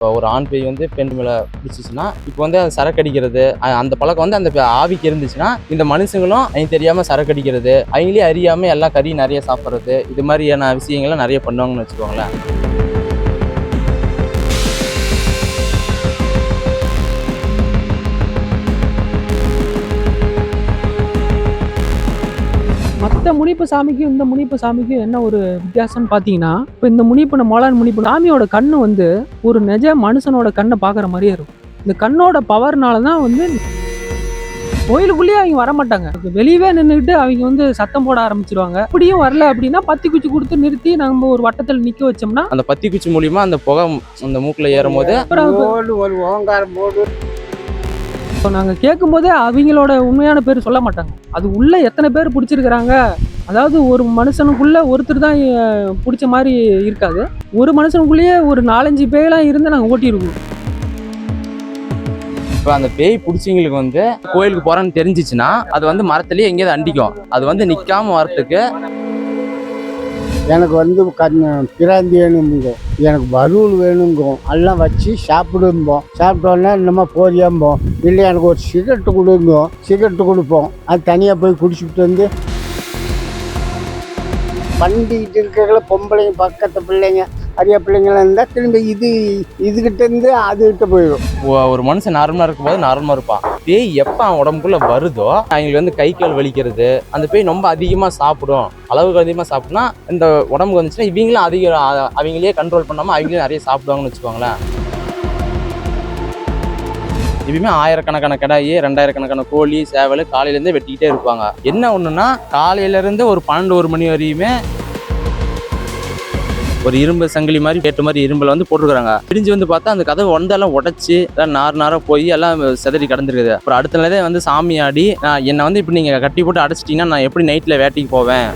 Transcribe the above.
ஒரு ஆண் பேய் வந்து பெண் மேலே பிடிச்சிச்சுன்னா இப்போ வந்து அது சரக்கடிக்கிறது அந்த பழக்கம் வந்து அந்த ஆவிக்கு இருந்துச்சுன்னா இந்த மனுஷங்களும் அவங்க தெரியாமல் சரக்கடிக்கிறது, அவங்களே அறியாமல் எல்லாம் கறி நிறைய சாப்பிட்றது, இது மாதிரியான விஷயங்கள்லாம் நிறைய பண்ணுவாங்கன்னு வச்சுக்கோங்களேன். மற்ற முனிப்பு சாமிக்கும் இந்த முனிப்பு சாமிக்கும் என்ன ஒரு வித்தியாசம்னு பார்த்தீங்கன்னா, இப்போ இந்த முனிப்பு மோளான் முனிப்பு சாமியோட கண்ணு வந்து ஒரு நிஜ மனுஷனோட கண்ணை பார்க்குற மாதிரியே இருக்கும். இந்த கண்ணோட பவர்னால தான் வந்து கோயிலுக்குள்ளேயே அவங்க வரமாட்டாங்க. வெளியவே நின்றுக்கிட்டு அவங்க வந்து சத்தம் போட ஆரம்பிச்சிருவாங்க. அப்படியும் வரல அப்படின்னா பத்தி குச்சி கொடுத்து நிறுத்தி நம்ம ஒரு வட்டத்தில் நிற்க வச்சோம்னா அந்த பத்தி குச்சி மூலியமா அந்த புகை அந்த மூக்கில் ஏறும் போது ஒரு ஓங்காரம் போடு. இப்போ நாங்கள் கேட்கும்போதே அவங்களோட உண்மையான பேர் சொல்ல மாட்டாங்க. அது உள்ள எத்தனை பேர் பிடிச்சிருக்கிறாங்க, அதாவது ஒரு மனுஷனுக்குள்ள ஒருத்தர் தான் பிடிச்ச மாதிரி இருக்காது. ஒரு மனுஷனுக்குள்ளேயே ஒரு 4-5 பேயெல்லாம் இருந்து நாங்கள் ஓட்டியிருக்கோம். இப்போ அந்த பேய் பிடிச்சிங்களுக்கு வந்து கோயிலுக்கு போகிறேன்னு தெரிஞ்சிச்சுன்னா அது வந்து மரத்துலேயே எங்கேயாவது அண்டிக்கும். அது வந்து நிற்காம வரத்துக்கு எனக்கு வந்து பிராந்தி வேணும்போம், எனக்கு வறுவல் வேணுங்கும், எல்லாம் வச்சு சாப்பிடும்போம். சாப்பிட்டோன்னா நம்ம போதியாம்போம். இல்லை எனக்கு ஒரு சிகரெட்டு கொடுங்கும், சிகரெட்டு கொடுப்போம். அது தனியாக போய் குடிச்சுட்டு வந்து பண்ணிக்கிட்டு இருக்கிற பொம்பளைங்க பக்கத்து பிள்ளைங்க அரிய பிள்ளைங்களாம் இருந்தால் திரும்பி இதுகிட்டேருந்து அதுகிட்ட போயிடும். ஒரு மனுஷன் நார்மலாக இருக்கும்போது நார்மலாக இருப்பான். பேய் எப்போ அவன் உடம்புக்குள்ளே வருதோ அவங்களுக்கு வந்து கை கால் வலிக்கிறது, அந்த பேய் ரொம்ப அதிகமாக சாப்பிடும். அளவுக்கு அதிகமாக சாப்பிட்னா இந்த உடம்புக்கு வந்துச்சுன்னா இவங்களும் அவங்களே கண்ட்ரோல் பண்ணாமல் அவங்களே நிறைய சாப்பிடுவாங்கன்னு வச்சுக்கோங்களேன். எப்பயுமே 1000கணக்கான கடாயி 2000கணக்கான கோழி சேவல் காலையிலேருந்தே வெட்டிக்கிட்டே இருப்பாங்க. என்ன ஒன்றுனா காலையிலேருந்து ஒரு 12-1 மணி வரையுமே ஒரு இரும்பு சங்கிலி மாதிரி கேட்டு மாதிரி இரும்பில் வந்து போட்டுருக்காங்க. பிரிஞ்சு வந்து பார்த்தா அந்த கதவு வந்தெல்லாம் உடச்சி எல்லாம் நாராக போய் எல்லாம் செதறி கடந்துருக்குது. அப்புறம் அடுத்த நாளே வந்து சாமி ஆடி என்னை வந்து இப்போ நீங்கள் கட்டி போட்டு அடைச்சிட்டிங்கன்னா நான் எப்படி நைட்டில் வேட்டைக்கு போவேன்.